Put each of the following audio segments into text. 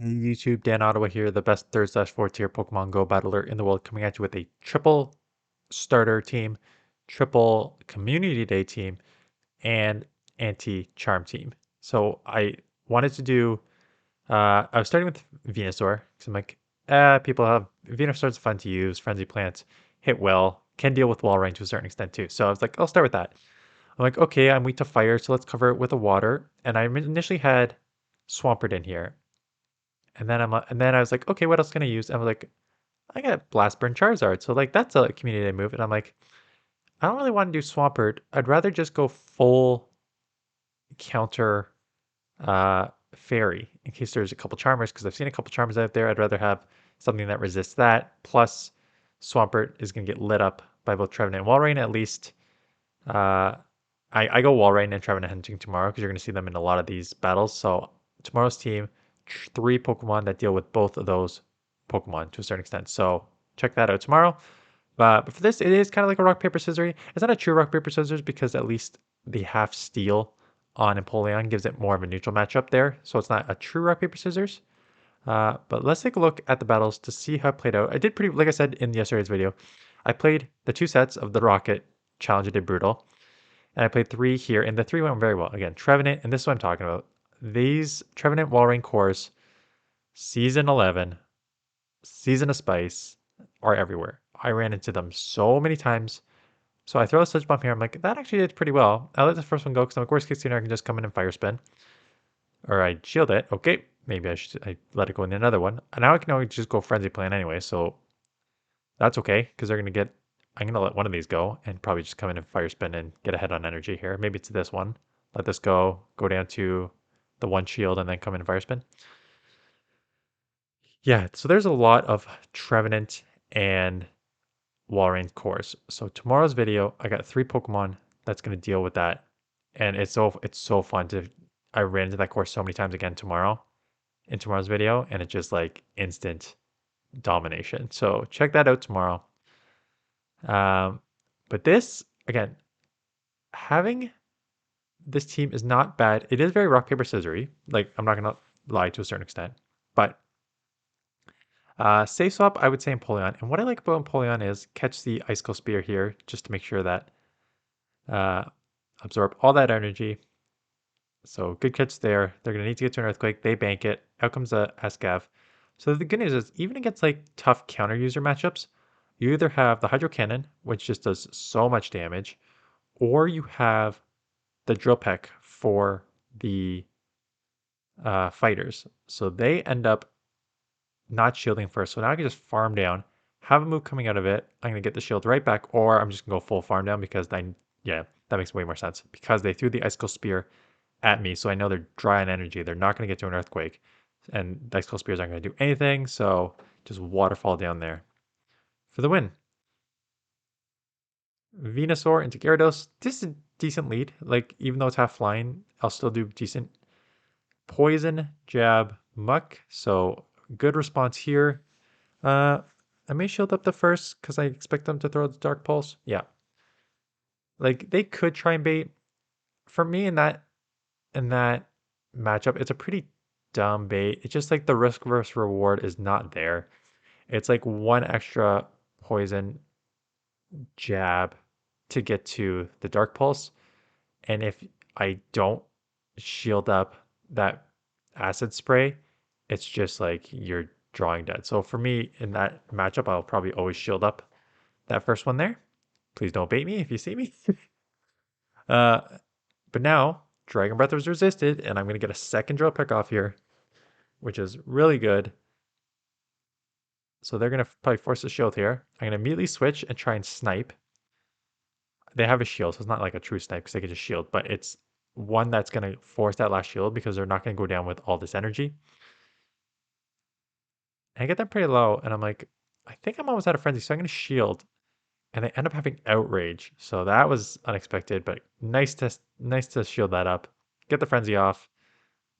Hey YouTube, Dan Ottawa here, the best third slash fourth tier Pokemon Go battler in the world, coming at you with a triple starter team, triple community day team, and anti-charm team. So I wanted to do, I was starting with Venusaur, because I'm like, people have, Venusaur's fun to use, frenzy plants, hit well, can deal with wall range to a certain extent too. So I was like, I'll start with that. I'm like, okay, I'm weak to fire, so let's cover it with a water. And I initially had Swampert in here. And then I was like, okay, what else can I use? And I was like, I got Blast Burn Charizard. So like that's a community move. And I'm like, I don't really want to do Swampert. I'd rather just go full counter fairy in case there's a couple charmers, because I've seen a couple charmers out there. I'd rather have something that resists that. Plus Swampert is gonna get lit up by both Trevenant and Walrein at least. Uh I go Walrein and Trevenant hunting tomorrow because you're gonna see them in a lot of these battles. So tomorrow's team, three Pokemon that deal with both of those Pokemon to a certain extent. So check that out tomorrow. But for this, it is kind of like a rock paper scissors. It's not a true rock paper scissors because at least the half steel on Empoleon gives it more of a neutral matchup there. So it's not a true rock paper scissors. But let's take a look at the battles to see how it played out. I did pretty, like I said in yesterday's video, I played the two sets of the Rocket Challenge. I did brutal, and I played three here, and the three went very well. Again, Trevenant, and this is what I'm talking about. These Trevenant Walrein cores, Season 11, Season of Spice, are everywhere. I ran into them so many times. So I throw a Sludge Bomb here. I'm like, that actually did pretty well. I let the first one go because I'm like, worst case scenario, I can just come in and Fire Spin. Or I shield it. Okay, maybe I let it go in another one. And now I can always just go Frenzy Plan anyway, so that's okay because they're going to get. I'm going to let one of these go and probably just come in and Fire Spin and get ahead on energy here. Maybe it's this one. Let this go down to the one shield and then come in and Fire Spin. Yeah, so there's a lot of Trevenant and Walrein cores. So tomorrow's video, I got three Pokemon that's gonna deal with that, and it's so fun to. I ran into that course so many times again tomorrow in tomorrow's video, and it's just like instant domination. So check that out tomorrow. Um, but this again, having this team is not bad. It is very rock paper scissory. Like I'm not gonna lie to a certain extent, but safe swap I would say Empoleon. And what I like about Empoleon is catch the Icicle Spear here just to make sure that uh, absorb all that energy. So good catch there. They're going to need to get to an Earthquake. They bank it. Out comes a Escav. So the good news is, even against like tough counter user matchups, you either have the Hydro Cannon, which just does so much damage, or you have the Drill Peck for the fighters. So they end up not shielding first. So now I can just farm down, have a move coming out of it. I'm going to get the shield right back, or I'm just going to go full farm down because then, yeah, that makes way more sense. Because they threw the Icicle Spear at me, so I know they're dry on energy. They're not going to get to an Earthquake. And Icicle Spears aren't going to do anything, so just waterfall down there for the win. Venusaur into Gyarados. This is a decent lead. Like, even though it's half flying, I'll still do decent. Poison, Jab, Muck. So, good response here. Uh, I may shield up the first because I expect them to throw the Dark Pulse. Yeah. Like, they could try and bait. For me, in that matchup, it's a pretty dumb bait. It's just like the risk versus reward is not there. It's like one extra poison jab to get to the Dark Pulse. And if I don't shield up that acid spray, it's just like you're drawing dead. So for me in that matchup, I'll probably always shield up that first one there. Please don't bait me if you see me. uh, but now Dragon Breath was resisted, and I'm going to get a second drill pick off here, which is really good. So they're going to probably force a shield here. I'm going to immediately switch and try and snipe. They have a shield, so it's not like a true snipe because they can just shield, but it's one that's going to force that last shield because they're not going to go down with all this energy. And I get them pretty low, and I'm like, I think I'm almost out of frenzy, so I'm going to shield. And they end up having outrage, so that was unexpected, but nice to shield that up. Get the frenzy off.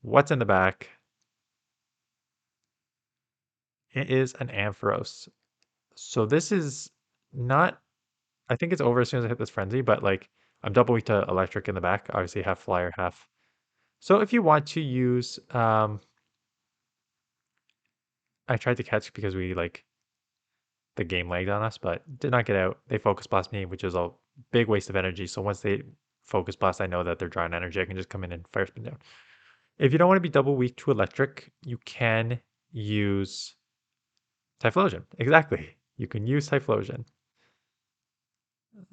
What's in the back? It is an Ampharos. So this is not. I think it's over as soon as I hit this frenzy, but like I'm double weak to electric in the back. Obviously, half flyer, half. So if you want to use I tried to catch because we like the game lagged on us, but did not get out. They focus blast me, which is a big waste of energy. So once they focus blast, I know that they're drawing energy. I can just come in and fire spin down. If you don't want to be double weak to electric, you can use Typhlosion. Exactly. You can use Typhlosion.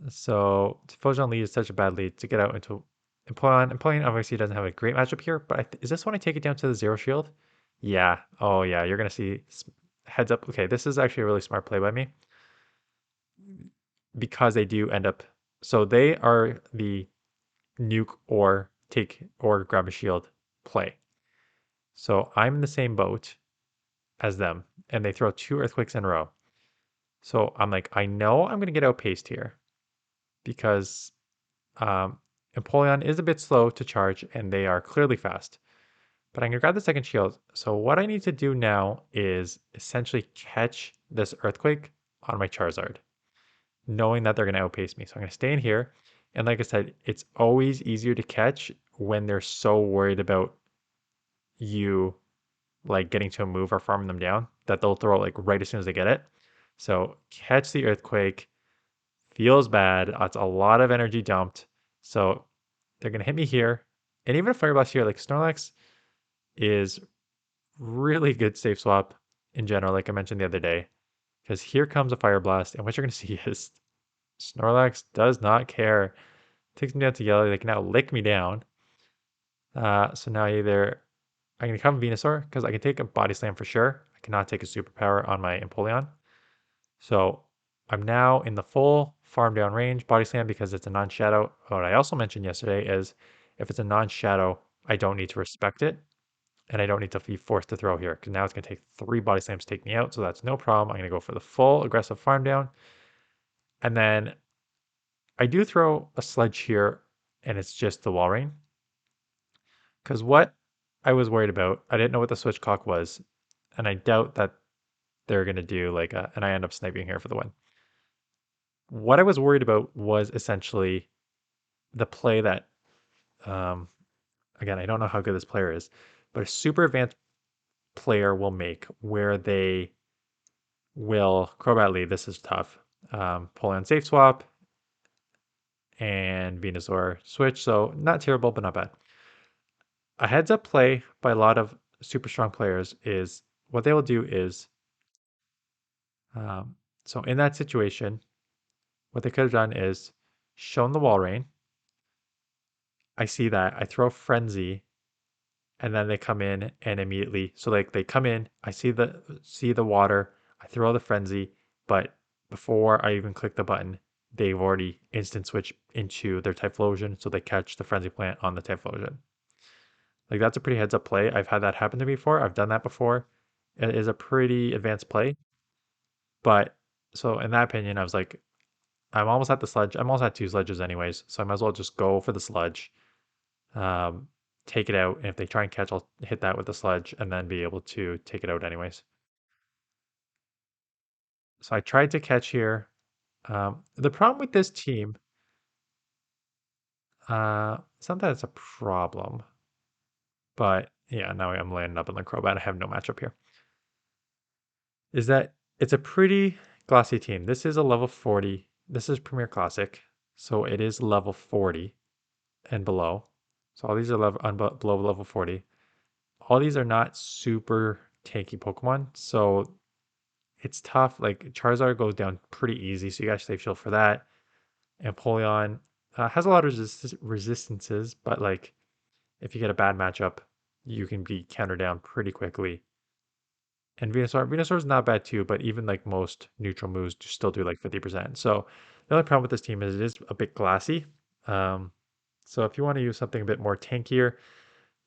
So Typhlosion lead is such a bad lead to get out into Empoleon. Empoleon obviously doesn't have a great matchup here, but is this when I take it down to the zero shield? Yeah. Oh yeah, you're gonna see heads up. Okay, this is actually a really smart play by me because they do end up. So they are the nuke or take or grab a shield play. So I'm in the same boat as them, and they throw two earthquakes in a row. So I'm like, I know I'm gonna get outpaced here because um, Empoleon is a bit slow to charge, and they are clearly fast. But I'm gonna grab the second shield. So what I need to do now is essentially catch this earthquake on my Charizard, knowing that they're gonna outpace me. So I'm gonna stay in here. And like I said, it's always easier to catch when they're so worried about you like getting to a move or farming them down that they'll throw it like right as soon as they get it. So catch the earthquake, feels bad. It's a lot of energy dumped. So they're gonna hit me here. And even a Fire Blast here, like Snorlax is really good safe swap in general, like I mentioned the other day. Because here comes a Fire Blast, and what you're gonna see is Snorlax does not care. Takes me down to yellow. They can now lick me down. So now either I can become Venusaur because I can take a Body Slam for sure. I cannot take a Superpower on my Empoleon. So I'm now in the full farm down range Body Slam because it's a non-shadow. What I also mentioned yesterday is if it's a non-shadow, I don't need to respect it. And I don't need to be forced to throw here because now it's going to take three Body Slams to take me out. So that's no problem. I'm going to go for the full aggressive farm down. And then I do throw a Sledge here and it's just the Walrein. Because what I was worried about, I didn't know what the Switchcock was. And I doubt that they're going to do like a, and I end up sniping here for the win. What I was worried about was essentially the play that, um, again, I don't know how good this player is, but a super advanced player will make where they will Crobat lead. This is tough. Poleon safe swap and Venusaur switch. So not terrible, but not bad. A heads up play by a lot of super strong players is what they will do is, um, so in that situation, what they could have done is shown the Walrein. I see that. I throw Frenzy and then they come in and immediately so like they come in, I see the water, I throw the Frenzy, but before I even click the button, they've already instant switch into their Typhlosion, so they catch the Frenzy plant on the Typhlosion. Like that's a pretty heads up play. I've had that happen to me before. I've done that before. It is a pretty advanced play. But so in that opinion, I was like, I'm almost at the sludge. I'm almost at two sledges anyways, so I might as well just go for the sludge. Um, take it out, and if they try and catch, I'll hit that with the sledge and then be able to take it out anyways. So I tried to catch here. The problem with this team, it's not that it's a problem, but yeah, now I'm landing up in the Crobat. I have no matchup here. Is that it's a pretty glossy team. This is a level 40. This is Premier Classic, so it is level 40 and below. So all these are below level 40. All these are not super tanky Pokemon, so it's tough. Like Charizard goes down pretty easy, so you got to stay shield for that. Empoleon has a lot of resistances, but like if you get a bad matchup, you can be countered down pretty quickly. And Venusaur is not bad too, but even like most neutral moves still do like 50%. So the only problem with this team is it is a bit glassy. Um, so if you want to use something a bit more tankier,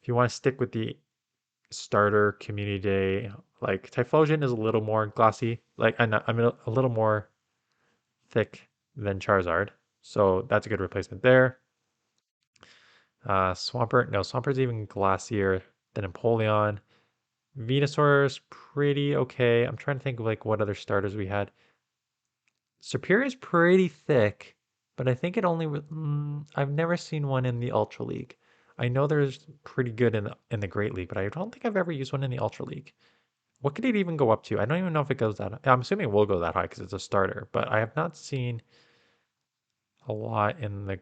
if you want to stick with the starter community day, like Typhlosion is a little more glossy. Like I'm a little more thick than Charizard. So that's a good replacement there. Swampert, no, Swampert's even glassier than Empoleon. Venusaur is pretty okay. I'm trying to think of like what other starters we had. Superior is pretty thick, but I think it only. I've never seen one in the Ultra League. I know there's pretty good in the Great League, but I don't think I've ever used one in the Ultra League. What could it even go up to? I don't even know if it goes that. I'm assuming it will go that high because it's a starter, but I have not seen a lot in the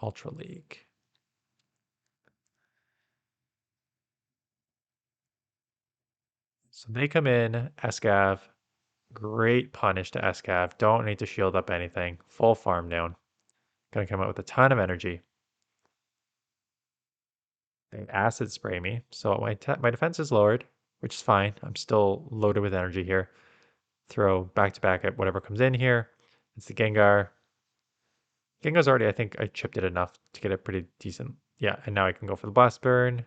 Ultra League. So they come in, Escav, great punish to Escav. Don't need to shield up anything. Full farm down. Gonna come out with a ton of energy. They acid spray me, so my defense is lowered, which is fine. I'm still loaded with energy here. Throw back to back at whatever comes in here. It's the Gengar. Gengar's already, I think I chipped it enough to get it pretty decent. Yeah, and now I can go for the Blast Burn.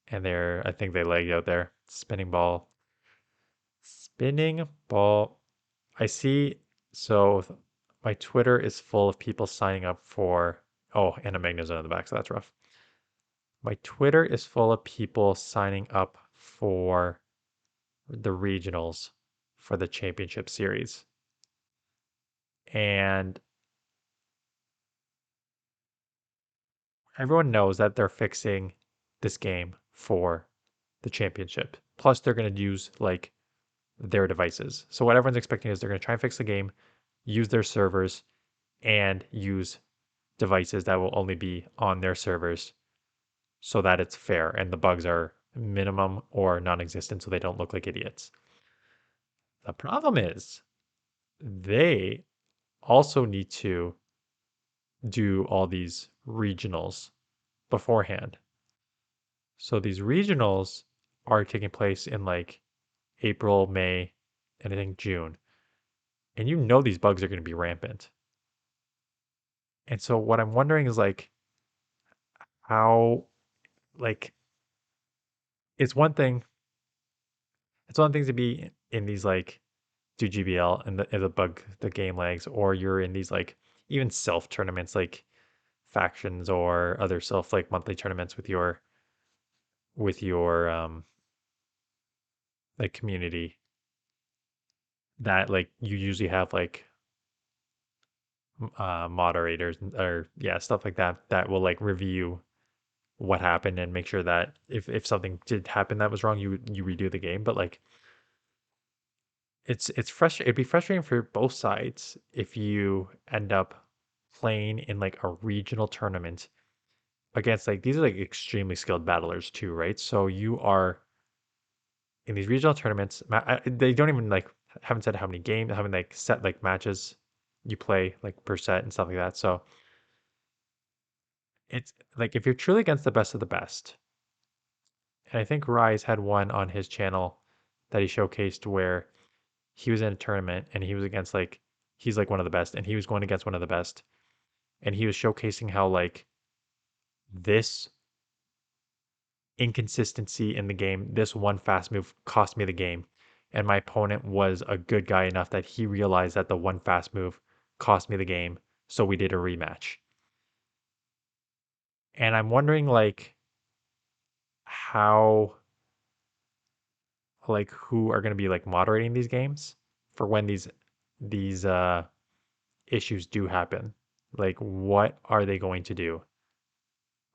And I think they lagged out there. Spinning Ball. Spinning Ball. I see. So my Twitter is full of people signing up for. Oh, and a Magnezone in the back, so that's rough. My Twitter is full of people signing up for the regionals for the championship series. And everyone knows that they're fixing this game for the championship. Plus, they're going to use like their devices. So, what everyone's expecting is they're going to try and fix the game, use their servers, and use devices that will only be on their servers so that it's fair and the bugs are minimum or non existent so they don't look like idiots. The problem is they also need to do all these regionals beforehand. So these regionals are taking place in like April, May, and I think June. And you know these bugs are going to be rampant. And so what I'm wondering is like how like it's one thing it's one thing to be in these like do GBL and the bug the game lags, or you're in these like even self tournaments like factions or other self like monthly tournaments with your like community that like you usually have like moderators or yeah stuff like that that will like review what happened and make sure that if something did happen that was wrong you redo the game. But like it's frustrating. It'd be frustrating for both sides if you end up playing in like a regional tournament against like these are like extremely skilled battlers too, right? So you are in these regional tournaments. They don't even like haven't said how many games, how many like set like matches you play like per set and stuff like that. So it's like if you're truly against the best of the best, and I think Rise had one on his channel that he showcased where he was in a tournament and he was against like he's like one of the best and he was going against one of the best and he was showcasing how like this inconsistency in the game, this one fast move cost me the game. And my opponent was a good guy enough that he realized that the one fast move cost me the game. So we did a rematch. And I'm wondering like how like who are going to be like moderating these games for when these issues do happen. Like what are they going to do?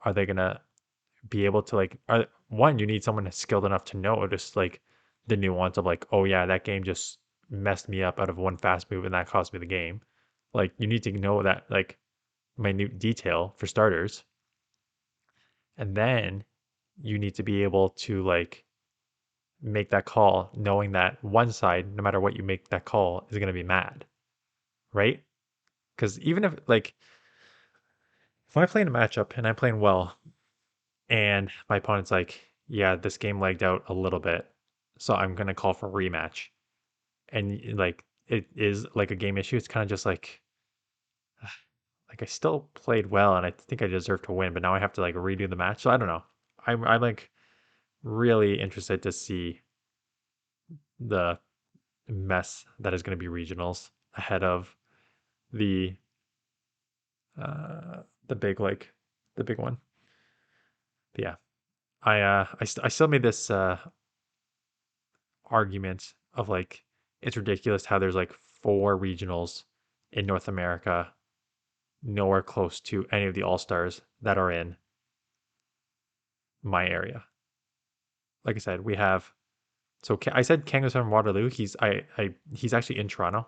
Are they going to be able to like one you need someone skilled enough to know just like the nuance of like oh yeah that game just messed me up out of one fast move and that cost me the game. Like you need to know that like minute detail for starters, and then you need to be able to like make that call knowing that one side no matter what you make that call is going to be mad, right? Because even if I play in a matchup and I'm playing well and my opponent's like, yeah, this game lagged out a little bit, so I'm gonna call for rematch. And like it is like a game issue. It's kind of just like I still played well, and I think I deserve to win, but now I have to like redo the match. So I don't know. I'm like really interested to see the mess that is going to be regionals ahead of the the big like the big one. But yeah, I still made this argument of like it's ridiculous how there's like four regionals in North America, nowhere close to any of the all stars that are in my area. Like I said, we have So I said Kang was from Waterloo. He's actually in Toronto.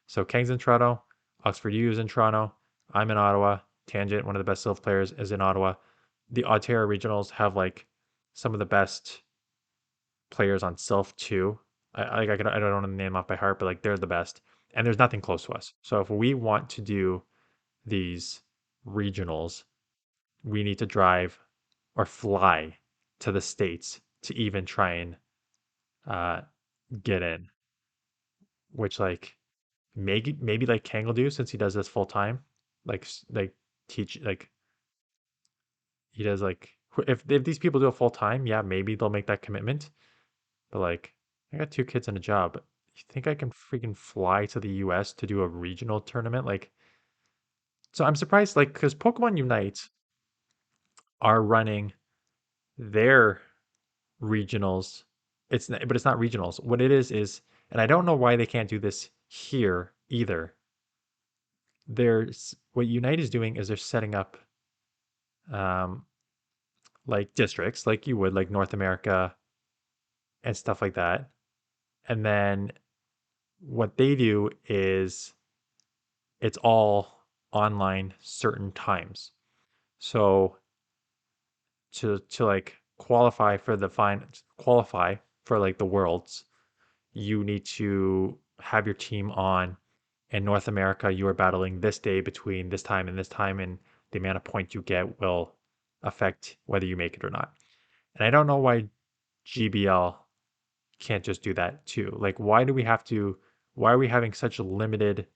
So Kang's in Toronto. Oxford U is in Toronto. I'm in Ottawa. Tangent, one of the best Sylph players, is in Ottawa. The Ontario regionals have like some of the best players on Sylph too. I don't know the name off by heart, but like they're the best. And there's nothing close to us. So if we want to do these regionals, we need to drive or fly to the States to even try and uh, get in, which like maybe like Kang will do since he does this full time. Like teach like he does like if these people do it full time, yeah, maybe they'll make that commitment. But like I got two kids and a job. You think I can freaking fly to the US to do a regional tournament? Like so I'm surprised like cuz Pokemon Unite are running their regionals. But it's not regionals. What it is, and I don't know why they can't do this here either. There's what Unite is doing is they're setting up um, like districts, like you would like North America and stuff like that. And then what they do is it's all online certain times. So to like qualify for like the worlds, you need to have your team on. In North America, you are battling this day between this time and this time, and the amount of points you get will affect whether you make it or not. And I don't know why GBL can't just do that too. Like, why are we having such a limited,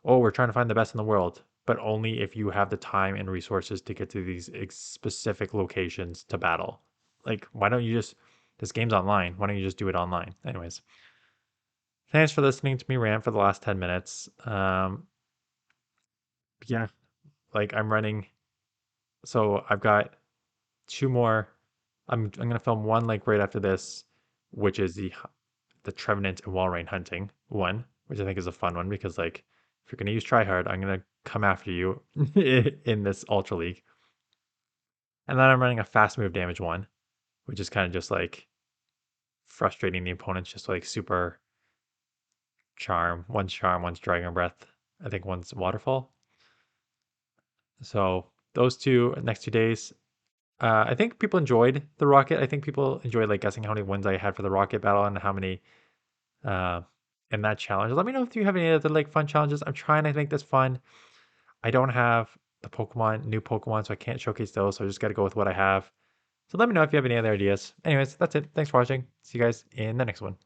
oh, we're trying to find the best in the world, but only if you have the time and resources to get to these specific locations to battle? Like, why don't you just, this game's online. Why don't you just do it online? Anyways, thanks for listening to me rant for the last 10 minutes. Yeah, like I'm running, so I've got two more. I'm gonna film one like right after this, which is the Trevenant and Walrein hunting one, which I think is a fun one because like if you're gonna use tryhard, I'm gonna come after you in this Ultra League. And then I'm running a fast move damage one, which is kind of just like frustrating the opponents, just like super charm, one's Dragon Breath, I think one's Waterfall. So those two next 2 days. I think people enjoyed the Rocket. I think people enjoyed like guessing how many wins I had for the Rocket battle and how many uh, in that challenge. Let me know if you have any other like fun challenges. I'm trying to make this fun. I don't have the new Pokemon, so I can't showcase those. So I just got to go with what I have. So let me know if you have any other ideas. Anyways, that's it. Thanks for watching. See you guys in the next one.